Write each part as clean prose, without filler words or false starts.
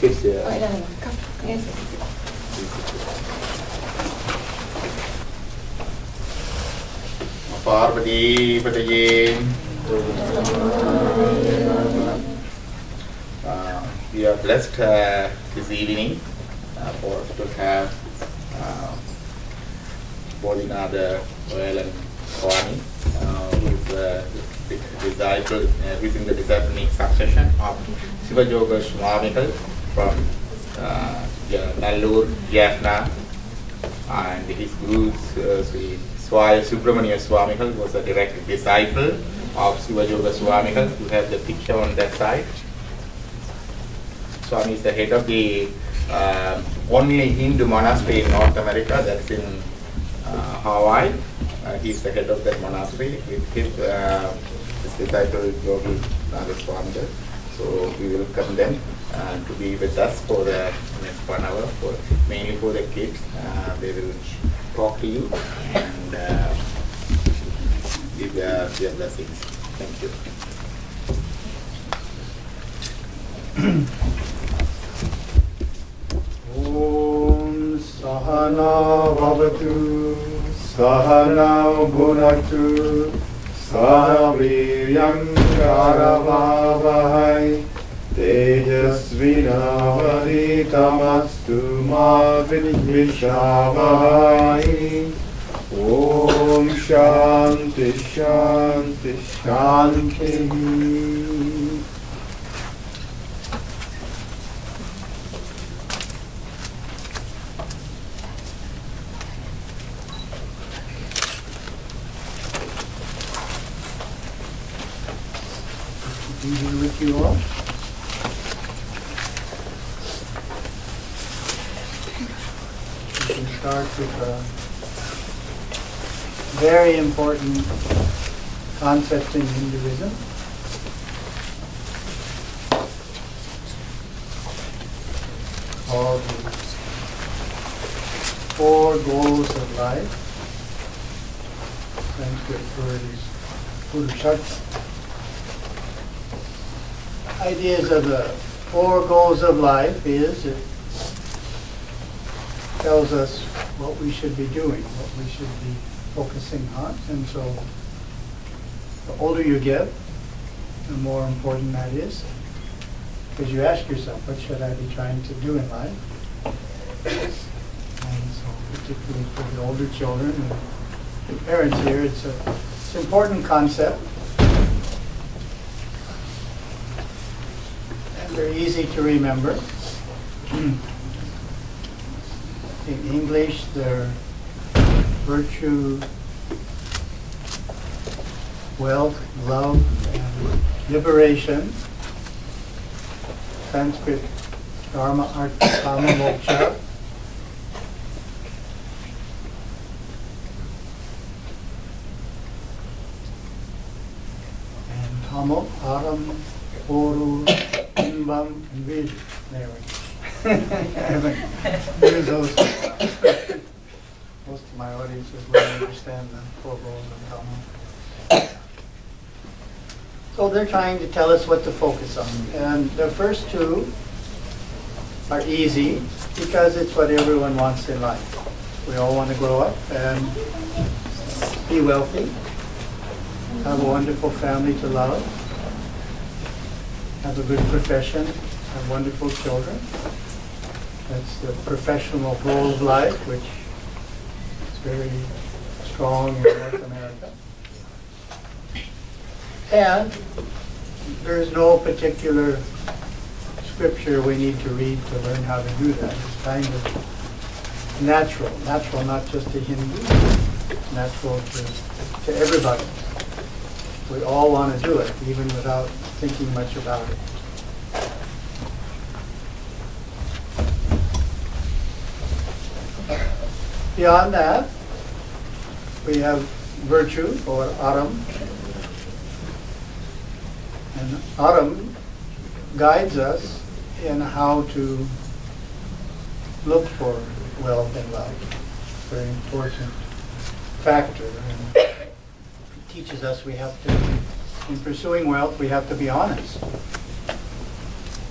kids here. Yes. Parvati Pataye. We are blessed this evening to have Bodhinatha Veylanswami, who is the disciple, within the disciplic succession of Sivayoga Swamigal from Nallur, Jaffna, and his guru Sri Swaya Subramaniya Swamigal was a direct disciple of Sivayoga Swamigal. You have the picture on that side. Swami is the head of the only Hindu monastery in North America, that's in Hawaii. He is the head of that monastery with his disciple Yogi Nada Swamigal. So we welcome them to be with us for the next 1 hour, mainly for the kids. They will talk to you and give their blessings. Thank you. Om Sahana Bhavatu Sahana Bhunatu Sahaviryam Karavavahai Tejasvinavaditamastu ma vidvishavahai. Om Shanti Shanti Shanti. Be here with you all. We can start with a very important concept in Hinduism. Called the 4 goals of life. Sanskrit word is Purusharth. Ideas of the 4 goals of life is it tells us what we should be doing, what we should be focusing on, and so the older you get, the more important that is, because you ask yourself, what should I be trying to do in life? And so particularly for the older children and the parents here, it's an important concept. They're easy to remember. In English, they're virtue, wealth, love, and liberation. Sanskrit, dharma, artha, kama, moksha. And tamo, aram, poru, Bam and Vid. There we go. I haven't used those. Most of my audiences will understand the 4 goals of Dhamma. So they're trying to tell us what to focus on. And the first 2 are easy because it's what everyone wants in life. We all want to grow up and be wealthy, have a wonderful family to love, have a good profession, have wonderful children. That's the professional goal of life, which is very strong in North America. And there's no particular scripture we need to read to learn how to do that. It's kind of natural not just to Hindus, natural to everybody. We all want to do it, even without thinking much about it. Beyond that, we have virtue, or aram. And aram guides us in how to look for wealth and love. Very important factor. And it teaches us we have to, in pursuing wealth, we have to be honest.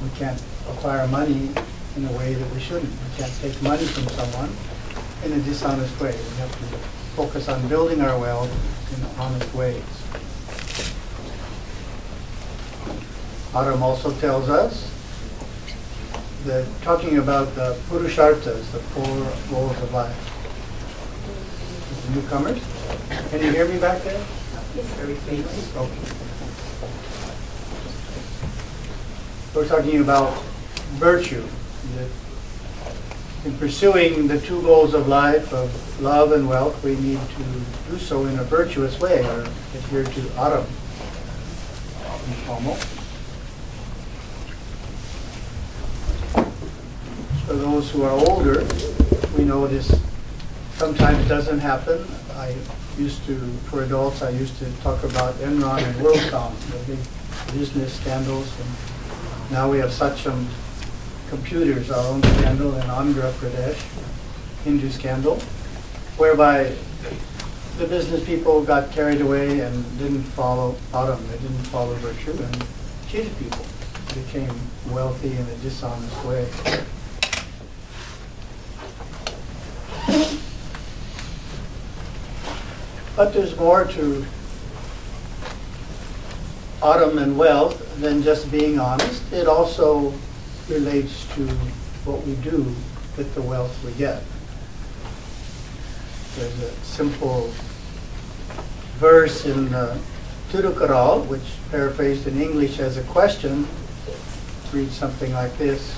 We can't acquire money in a way that we shouldn't. We can't take money from someone in a dishonest way. We have to focus on building our wealth in honest ways. Aram also tells us that talking about the purusharthas, the 4 goals of life. The newcomers, can you hear me back there? Very faintly. Okay. We're talking about virtue. That in pursuing the 2 goals of life, of love and wealth, we need to do so in a virtuous way, or adhere to Aram in Tomo. For those who are older, we know this sometimes doesn't happen. For adults, I used to talk about Enron and WorldCom, the big business scandals. And now we have Satguru Computers, our own scandal in Andhra Pradesh, Hindu scandal, whereby the business people got carried away and didn't follow Aram, they didn't follow virtue and cheated people, became wealthy in a dishonest way. But there's more to Aram and wealth than just being honest. It also relates to what we do with the wealth we get. There's a simple verse in Tirukural, which paraphrased in English as a question, reads something like this.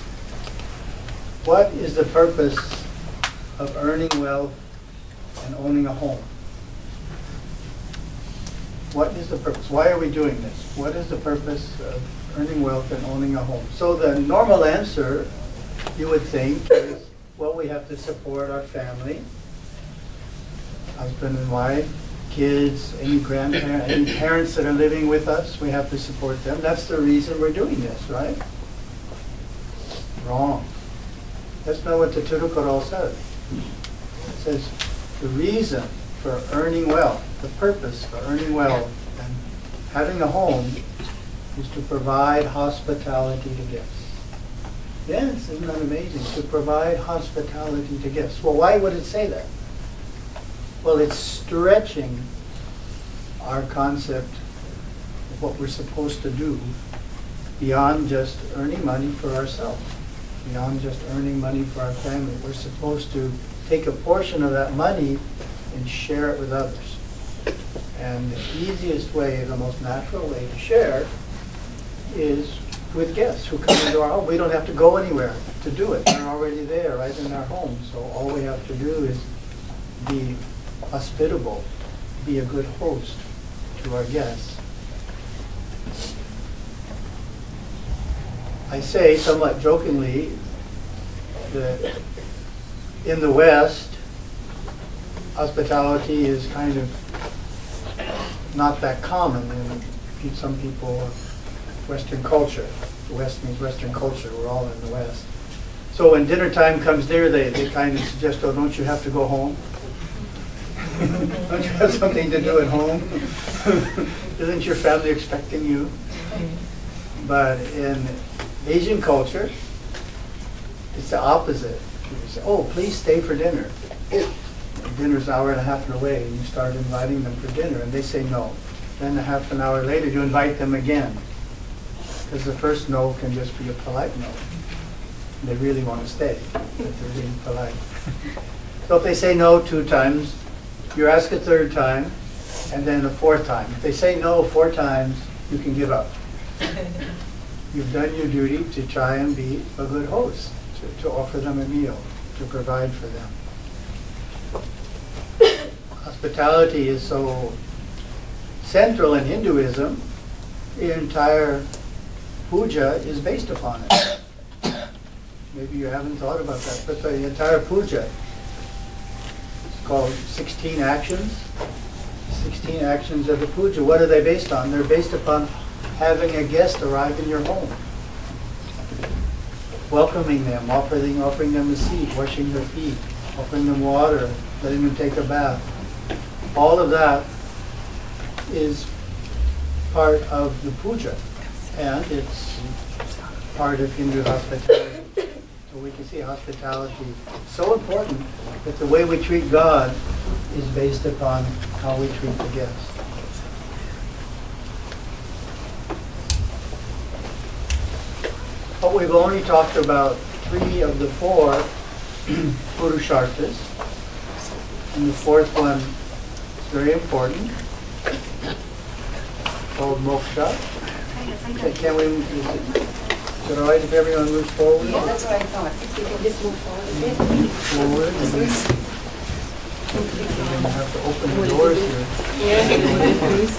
What is the purpose of earning wealth and owning a home? What is the purpose? Why are we doing this? What is the purpose of earning wealth and owning a home? So the normal answer, you would think, is, well, we have to support our family, husband and wife, kids, any grandparents, any parents that are living with us, we have to support them. That's the reason we're doing this, right? Wrong. That's not what the Tirukural says. It says the reason for earning wealth, the purpose for earning wealth and having a home is to provide hospitality to guests. Yes, isn't that amazing? To provide hospitality to guests. Well, why would it say that? Well, it's stretching our concept of what we're supposed to do beyond just earning money for ourselves, beyond just earning money for our family. We're supposed to take a portion of that money and share it with others. And the easiest way, the most natural way to share is with guests who come into our home. We don't have to go anywhere to do it. They're already there, right in our home. So all we have to do is be hospitable, be a good host to our guests. I say somewhat jokingly that in the West, hospitality is kind of not that common in some people of Western culture. The West means Western culture. We're all in the West. So when dinner time comes near, they kind of suggest, oh, don't you have to go home? Don't you have something to do at home? Isn't your family expecting you? But in Asian culture, it's the opposite. You say, oh, please stay for dinner. Dinner's an hour and a half away, and you start inviting them for dinner, and they say no. Then a half an hour later, you invite them again. Because the first no can just be a polite no. They really want to stay, but they're being polite. So if they say no 2 times, you ask a 3rd time, and then a 4th time. If they say no 4 times, you can give up. You've done your duty to try and be a good host, to offer them a meal, to provide for them. Hospitality is so central in Hinduism, the entire puja is based upon it. Maybe you haven't thought about that, but the entire puja is called 16 actions. 16 actions of the puja. What are they based on? They're based upon having a guest arrive in your home. Welcoming them, offering them a seat, washing their feet, offering them water, letting them take a bath. All of that is part of the puja. And it's part of Hindu hospitality. So we can see hospitality is so important that the way we treat God is based upon how we treat the guests. But we've only talked about 3 of the 4 Purusharthas, and the 4th one is very important, called moksha. Can we, is it all right if everyone moves forward? Yeah, that's what I thought. If we can just move forward a bit. Forward, and then we're going to have to open the doors here. Yeah, please.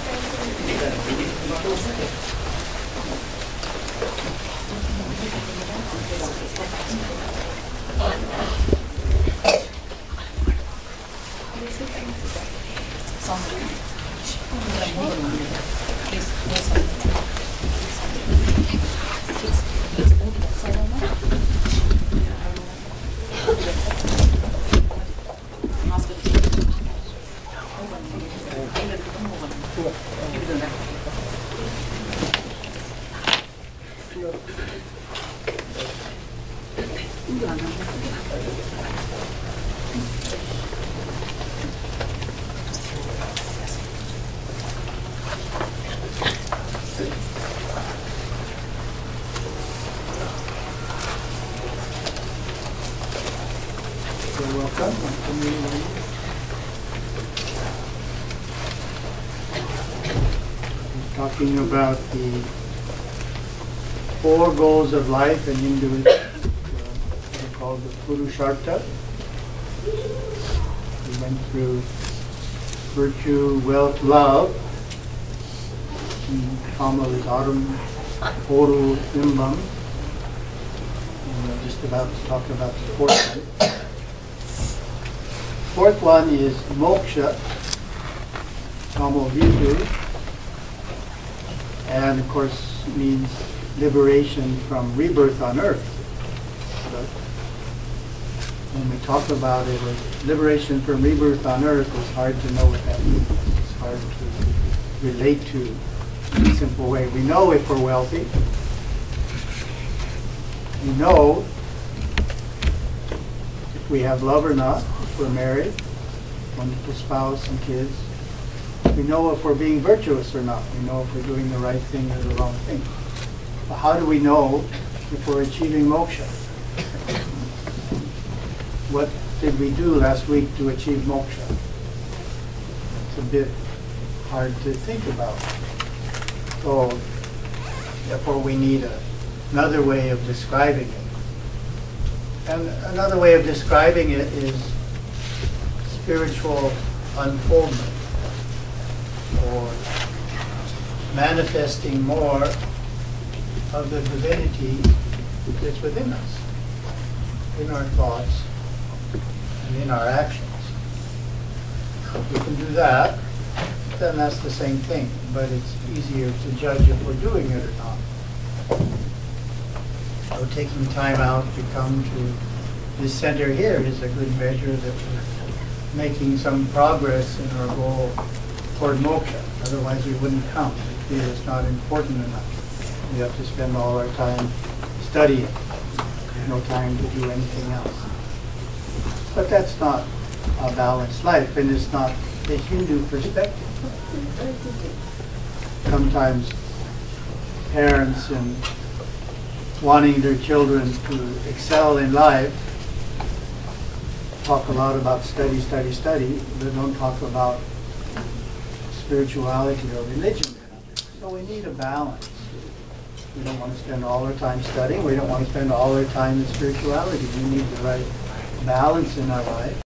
You're welcome. Talking about the 4 goals of life in Hinduism, they're called the Purushartha. We went through virtue, wealth, love. In Tamil is Arum, Oru, Imbam. And we're just about to talk about the 4th one. 4th one is moksha, Tamil Hindu, and of course means liberation from rebirth on earth. But when we talk about it as liberation from rebirth on earth, it's hard to know what that means. It's hard to relate to in a simple way. We know if we're wealthy. We know if we have love or not, if we're married, wonderful spouse and kids. We know if we're being virtuous or not. We know if we're doing the right thing or the wrong thing. But how do we know if we're achieving moksha? What did we do last week to achieve moksha? It's a bit hard to think about. So, therefore we need another way of describing it. And another way of describing it is spiritual unfoldment, or manifesting more of the divinity that's within us, in our thoughts and in our actions. If we can do that, then that's the same thing, but it's easier to judge if we're doing it or not. So taking time out to come to this center here is a good measure that we're making some progress in our goal toward moksha. Otherwise we wouldn't come. We feel it's not important enough. We have to spend all our time studying. There's no time to do anything else. But that's not a balanced life, and it's not the Hindu perspective. Sometimes parents, in wanting their children to excel in life, talk a lot about study, study, study, but don't talk about spirituality or religion. So we need a balance. We don't want to spend all our time studying. We don't want to spend all our time in spirituality. We need the right balance in our life.